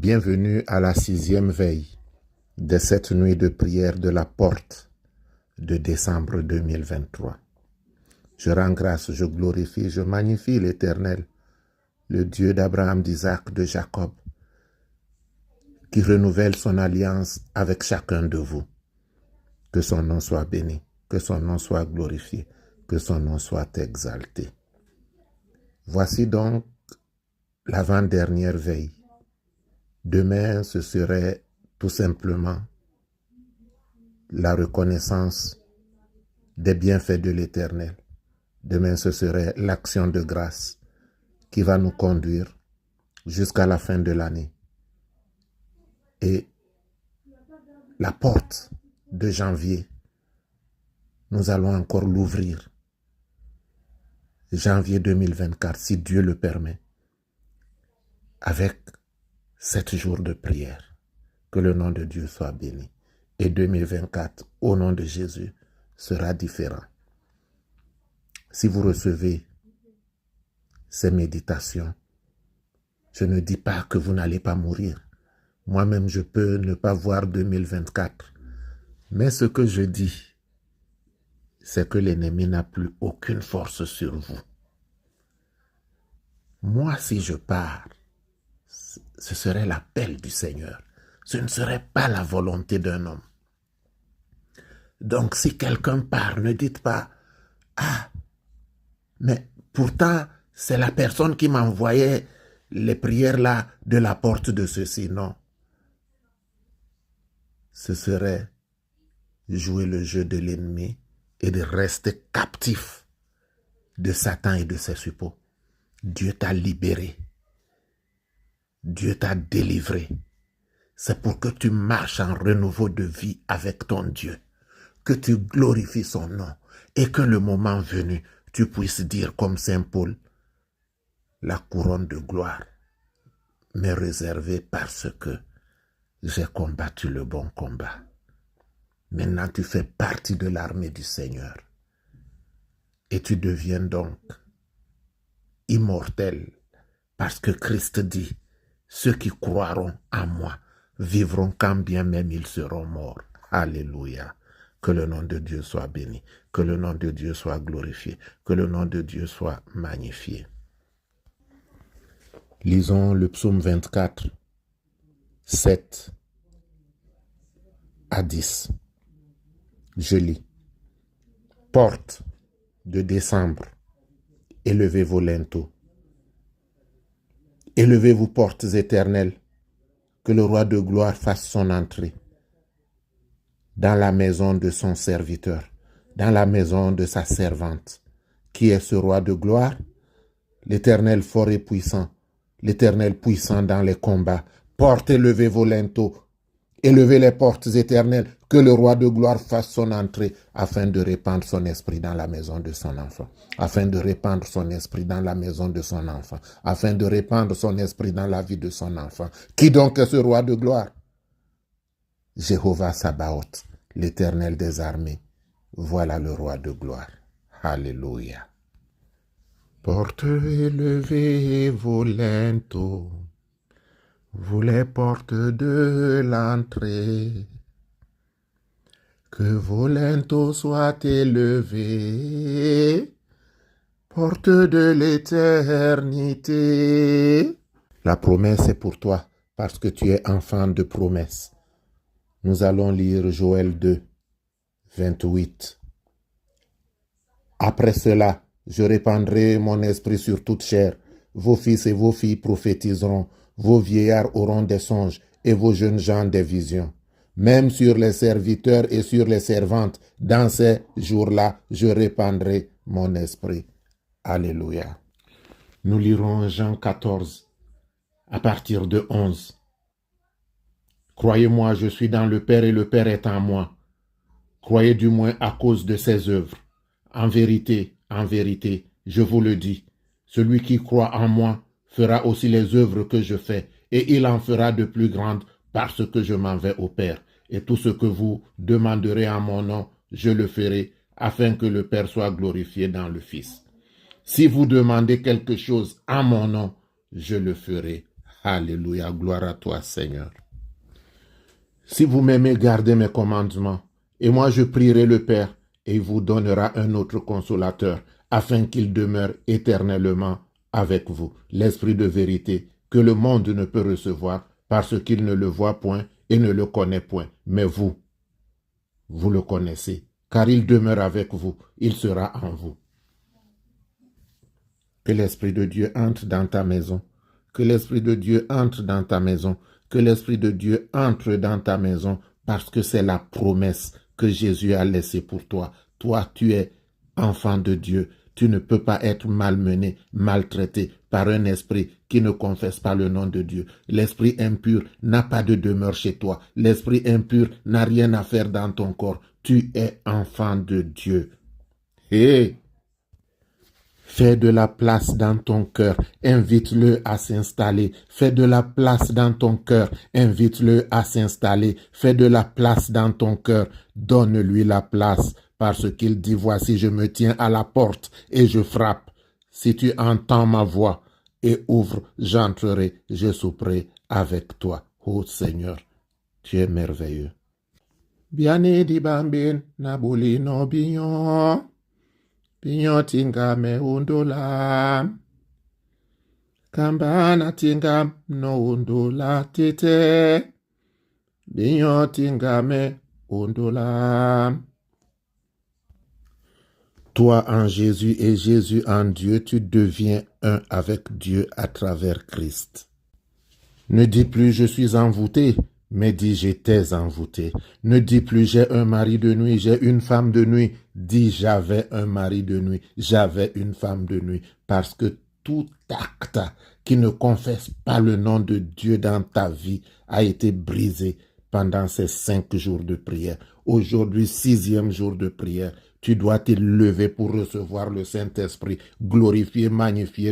Bienvenue à la 6e veille de cette nuit de prière de la porte de décembre 2023. Je rends grâce, je glorifie, je magnifie l'Éternel, le Dieu d'Abraham, d'Isaac, de Jacob, qui renouvelle son alliance avec chacun de vous. Que son nom soit béni, que son nom soit glorifié, que son nom soit exalté. Voici donc l'avant-dernière veille. Demain, ce serait tout simplement la reconnaissance des bienfaits de l'Éternel. Demain, ce serait l'action de grâce qui va nous conduire jusqu'à la fin de l'année. Et la porte de janvier, nous allons encore l'ouvrir. Janvier 2024, si Dieu le permet, avec 7 jours de prière. Que le nom de Dieu soit béni. Et 2024, au nom de Jésus, sera différent. Si vous recevez ces méditations, je ne dis pas que vous n'allez pas mourir. Moi-même, je peux ne pas voir 2024. Mais ce que je dis, c'est que l'ennemi n'a plus aucune force sur vous. Moi, si je pars, ce serait l'appel du Seigneur. Ce ne serait pas la volonté d'un homme. Donc, si quelqu'un part, ne dites pas « Ah, mais pourtant, c'est la personne qui m'envoyait les prières là de la porte de ceci. » Non. Ce serait jouer le jeu de l'ennemi et de rester captif de Satan et de ses suppôts. Dieu t'a libéré. Dieu t'a délivré. C'est pour que tu marches en renouveau de vie avec ton Dieu, que tu glorifies son nom et que le moment venu, tu puisses dire comme Saint Paul, la couronne de gloire m'est réservée parce que j'ai combattu le bon combat. Maintenant, tu fais partie de l'armée du Seigneur et tu deviens donc immortel parce que Christ dit, ceux qui croiront en moi vivront quand bien même ils seront morts. Alléluia. Que le nom de Dieu soit béni, que le nom de Dieu soit glorifié, que le nom de Dieu soit magnifié. Lisons le psaume 24, 7 à 10. Je lis. Porte de décembre, élevez vos linteaux. Élevez-vous, portes éternelles, que le roi de gloire fasse son entrée dans la maison de son serviteur, dans la maison de sa servante. Qui est ce roi de gloire? L'Éternel fort et puissant, l'Éternel puissant dans les combats. Portez, levez vos linteaux, élevez les portes éternelles, que le roi de gloire fasse son entrée, afin de répandre son esprit dans la maison de son enfant, afin de répandre son esprit dans la maison de son enfant, afin de répandre son esprit dans la vie de son enfant. Qui donc est ce roi de gloire? Jéhovah Sabaoth, l'Éternel des armées. Voilà le roi de gloire. Alléluia. Portes, élevez vos linteaux, vous les portes de l'entrée. Que vos linteaux soient élevés, portes de l'éternité. La promesse est pour toi, parce que tu es enfant de promesse. Nous allons lire Joël 2, 28. Après cela, je répandrai mon esprit sur toute chair. Vos fils et vos filles prophétiseront, vos vieillards auront des songes et vos jeunes gens des visions. Même sur les serviteurs et sur les servantes, dans ces jours-là, je répandrai mon esprit. Alléluia. Nous lirons Jean 14, à partir de 11. Croyez-moi, je suis dans le Père et le Père est en moi. Croyez du moins à cause de ses œuvres. En vérité, je vous le dis, celui qui croit en moi fera aussi les œuvres que je fais, et il en fera de plus grandes parce que je m'en vais au Père. Et tout ce que vous demanderez en mon nom, je le ferai, afin que le Père soit glorifié dans le Fils. Si vous demandez quelque chose en mon nom, je le ferai. Alléluia, gloire à toi, Seigneur. Si vous m'aimez, gardez mes commandements. Et moi, je prierai le Père, et il vous donnera un autre consolateur, afin qu'il demeure éternellement avec vous. L'Esprit de vérité, que le monde ne peut recevoir, parce qu'il ne le voit point et ne le connaît point. Mais vous le connaissez, car il demeure avec vous, il sera en vous. Que l'Esprit de Dieu entre dans ta maison. Que l'Esprit de Dieu entre dans ta maison. Que l'Esprit de Dieu entre dans ta maison, parce que c'est la promesse que Jésus a laissée pour toi. Toi, tu es enfant de Dieu. Tu ne peux pas être malmené, maltraité par un esprit qui ne confesse pas le nom de Dieu. L'esprit impur n'a pas de demeure chez toi. L'esprit impur n'a rien à faire dans ton corps. Tu es enfant de Dieu. Et fais de la place dans ton cœur, invite-le à s'installer. Fais de la place dans ton cœur, invite-le à s'installer. Fais de la place dans ton cœur, donne-lui la place. Parce qu'il dit, voici, je me tiens à la porte et je frappe. Si tu entends ma voix et ouvre, j'entrerai, je souperai avec toi. Ô Seigneur, tu es merveilleux. Biane di bambin, nabuli no bignon. Bignon tinga me undola. Kambana tinga no undola tete. Bignon tinga me undola. Toi en Jésus et Jésus en Dieu, tu deviens un avec Dieu à travers Christ. Ne dis plus je suis envoûté, mais dis j'étais envoûté. Ne dis plus j'ai un mari de nuit, j'ai une femme de nuit. Dis j'avais un mari de nuit, j'avais une femme de nuit. Parce que tout acte qui ne confesse pas le nom de Dieu dans ta vie a été brisé pendant ces 5 jours de prière. Aujourd'hui, 6e jour de prière. Tu dois te lever pour recevoir le Saint-Esprit, glorifier, magnifier